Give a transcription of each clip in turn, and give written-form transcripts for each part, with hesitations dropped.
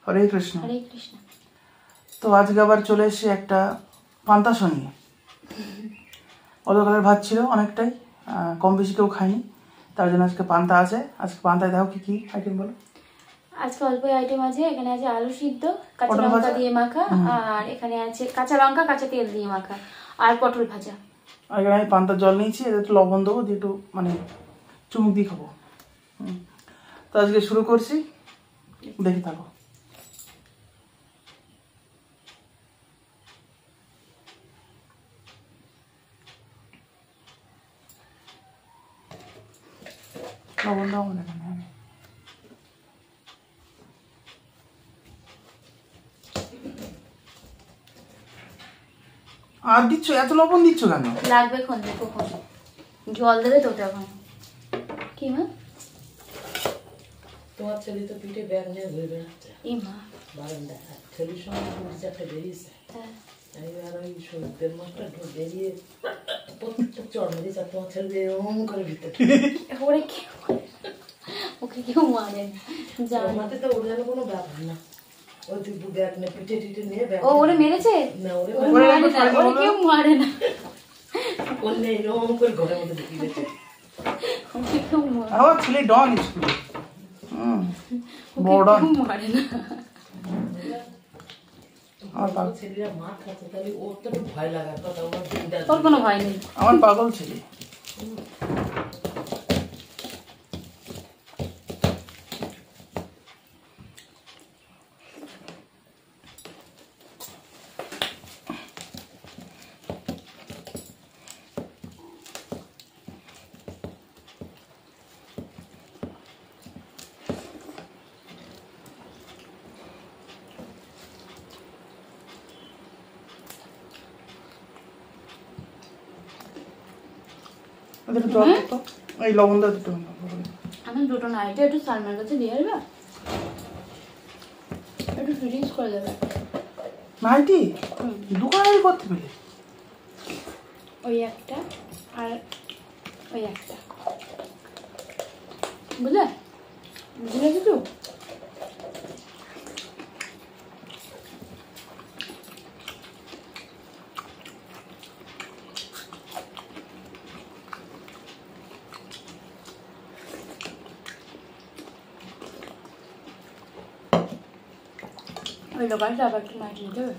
হরে কৃষ্ণ। হরে কৃষ্ণ। তো আজকে আবার চলে এসেছি একটা পান্তা নিয়ে। অতকালের ভাত ছিল অনেকটাই, কম বেশি কেউ খায়নি, তার জন্য আজকে পান্তা আছে। আজকে পান্তায় দেখো কি কি আইটেম বলো। আজকে অল্প আইটেম আছে। এখানে আছে আলু সিদ্ধ কাঁচা লঙ্কা দিয়ে মাখা, আর এখানে আছে কাঁচা লঙ্কা কাঁচা তেল দিয়ে মাখা, আর পটল ভাজা। আর এখানে আমি পান্তার জল নিয়েছি, এতে একটু লবণ দেবো, দিয়ে একটু মানে চুমুক দিয়ে খাবো। তো আজকে শুরু করছি, দেখে থাকো। লবণ দাও মনে এখানে আর দিচ্ছ, এত লবণ দিচ্ছ কেন? লাগবে কোন কখন জল দেবে তো তখন। কি মা তোমার ছেলে তো পিঠে ব্যাগ নিয়ে ঘুরে বেড়াচ্ছে এই মা বারান্দা, ছেলের সঙ্গে পুলিশ একটা বেরিয়েছে। আর ওই সূর্যের মাছটা বেরিয়ে প্রত্যেকটা চড় মেরেছে, আর তোমার ছেলে এরকম করে ভিতরে ওরে কি ওকে কেউ মারে না, আমাদের তো ওদের কোনো ব্যাপার না। ওই তুই ব্যাগ নিয়ে পিঠে টিঠে নিয়ে ব্যাগ ও ওরে মেরেছে না, ওরে ওরে কেউ মারে না, অন্য এরকম করে ঘরের মধ্যে ঢুকিয়ে দিতে। ওকে কেউ মারে না, আমার ছেলে ডন স্কুলে বড় ডন। মারে না। আমার ছেলেরা মাঠ খাচ্ছে, তাহলে ওর তো একটু ভয় লাগার কথা। তোর কোনো ভয় নেই। আমার পাগল ছেলে। এই লবণ দাও দুটো। আমি দুটো না, এটা একটু সালমার কাছে দিয়ে আসবে, একটু ফিটিংস করে দেবে। নাইটি দোকানে করতে পেলে ওই একটা আর ওই একটা, বুঝলে বুঝলে কিছু। ওই দোকানটা আবার একটু নাইট নিতে হবে।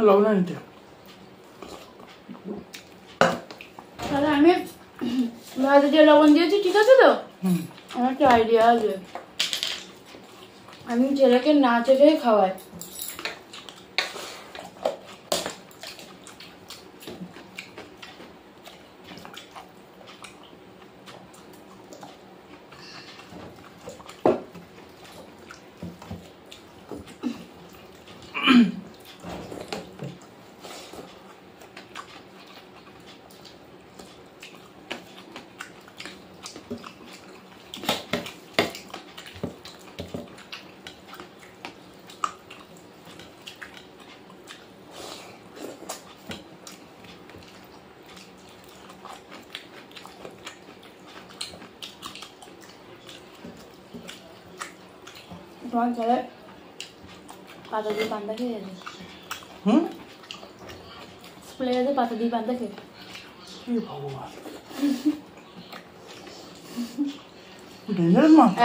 লবণ নিতে। তাহলে আমি ভাজা দিয়ে লবণ দিয়েছি, ঠিক আছে তো? আমার একটা আইডিয়া আছে, আমি ছেলেকে না চেখে খাওয়াই। তোমার ছেলে পাতা দিয়ে পান্তা খেয়ে গেছে, স্কুলে গেছে পাতা দিয়ে পান্তা খেয়ে।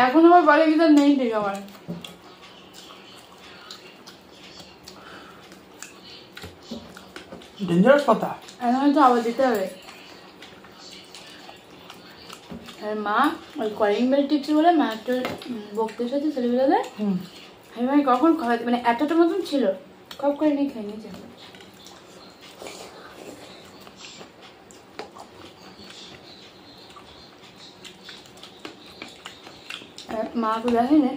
এখন আমার বাড়ি ভিতর নেই, ঠিক আমার ডেঞ্জারাস কথা। এখন তো আবার দিতে হবে। আর মা ওই কলিং বেল টিপছে বলে মা একটু বকতে এসেছে ছেলেবেলাদের। আমি কখন খাওয়াতে, মানে এতটা মতন ছিল, কপ করে নিয়ে খেয়ে নিয়েছে। মা তো দেখেনি।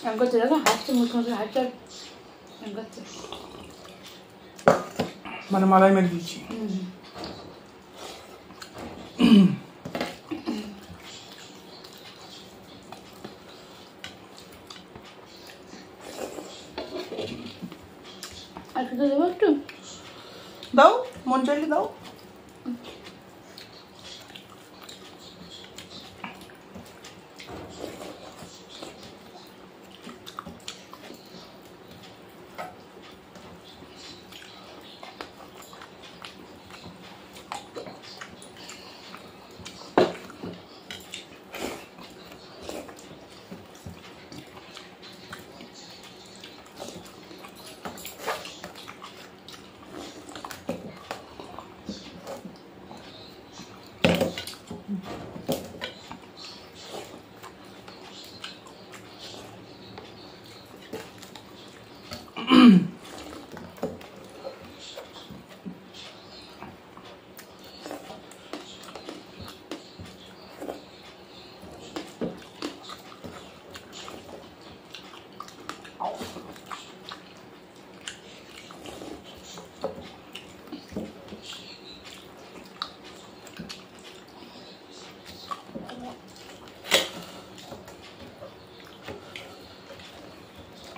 আমি করতে দেখো হাসছে, মুখ মুখে হাসছে, আমি করছে মানে মালাই মেরে দিচ্ছি। আর শুধু দেবো একটু, দাও, মন চাইলে দাও।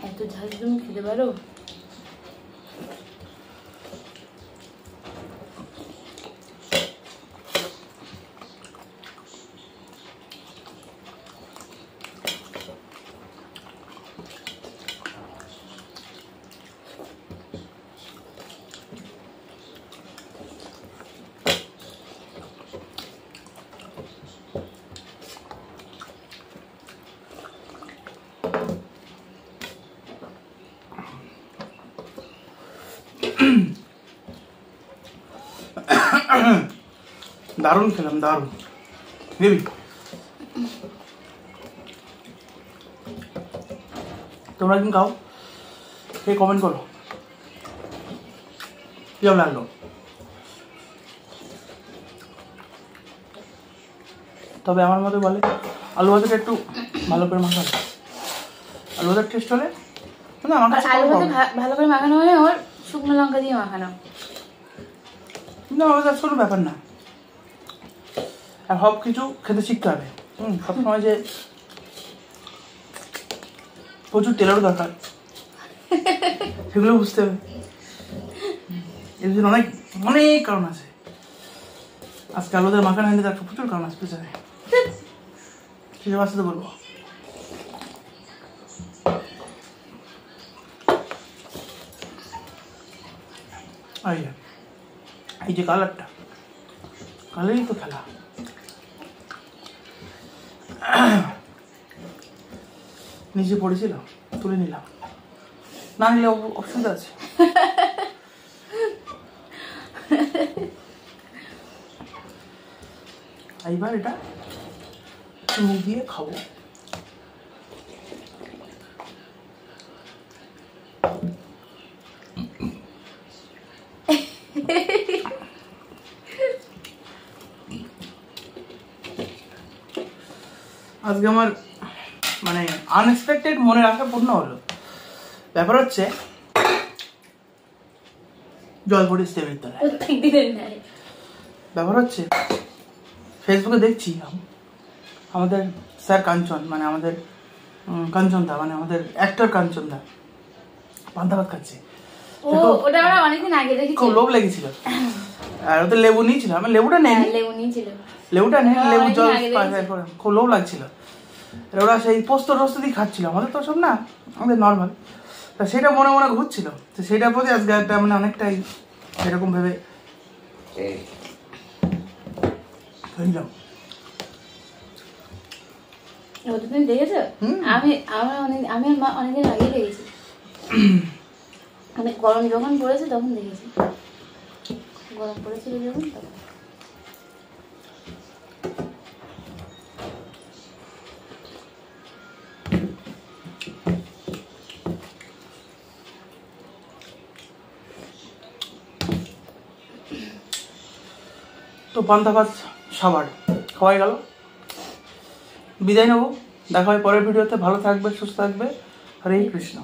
এত ঝাল তুমি খেতে পারো? দারুণ খেলাম, দারুণ। দিবি? তোমরা একদিন খাও, খেয়ে কমেন্ট করো কেমন লাগলো। তবে আমার মতে বলে আলু ভাজাটা একটু ভালো করে মাখানো, আলু ভাজার টেস্ট হলে না আমার কাছে আলু ভাজা ভালো করে মাখানো হলে ওর শুকনো লঙ্কা দিয়ে মাখানো, না আমার কাছে কোনো ব্যাপার না। আর সব কিছু খেতে শিখতে হবে। সবসময় যে প্রচুর তেলেরও দরকার সেগুলো বুঝতে হবে। এর জন্য অনেক অনেক কারণ আছে। আজকে আলুদের মাখানো হয়নি, তার প্রচুর কারণ আছে পেছনে, সেসব আসতে বলবো। এই যে কালারটা, কালারই তো খেলা। নিচে পড়েছিল, তুলে নিলাম, না নিলে অসুবিধা আছে। এইবার এটা চুমুক দিয়ে খাবো। আজকে আমার মানে আনএক্সপেক্টেড মনের আশা পূর্ণ হলো। ব্যাপার হচ্ছে জলপরি স্টেপ বিদ্যালয়, ব্যাপার হচ্ছে ফেসবুকে দেখছি আমাদের স্যার কাঞ্চন, মানে আমাদের কাঞ্চন দা, মানে আমাদের অ্যাক্টর কাঞ্চন দা পান্তা ভাত খাচ্ছে। ওটা আমরা অনেকদিন আগে দেখেছি, খুব লোভ লেগেছিল। আর ওদের লেবু নিয়েছিল, আমার লেবুটা নেই, লেবুটা নেই, লেবু জল খুব লোভ লাগছিল। ওরা সেই পোস্ত টোস্ত দিয়ে খাচ্ছিল, আমাদের তো সব না, আমাদের নর্মাল। তা সেটা মনে মনে ঘুরছিল, তো সেটার প্রতি আজকে একটা মানে অনেকটাই এরকম ভেবে ধরলাম। তুমি দেখেছো? আমি অনেকদিন আগেই দেখেছি, অনেক গরম যখন পড়েছে তখন দেখেছি, গরম পড়েছিল যখন তখন। তো পান্তা ভাত সবার খাওয়াই গেল, বিদায় নেবো। দেখা হয় পরের ভিডিওতে। ভালো থাকবে, সুস্থ থাকবে। হরে কৃষ্ণ।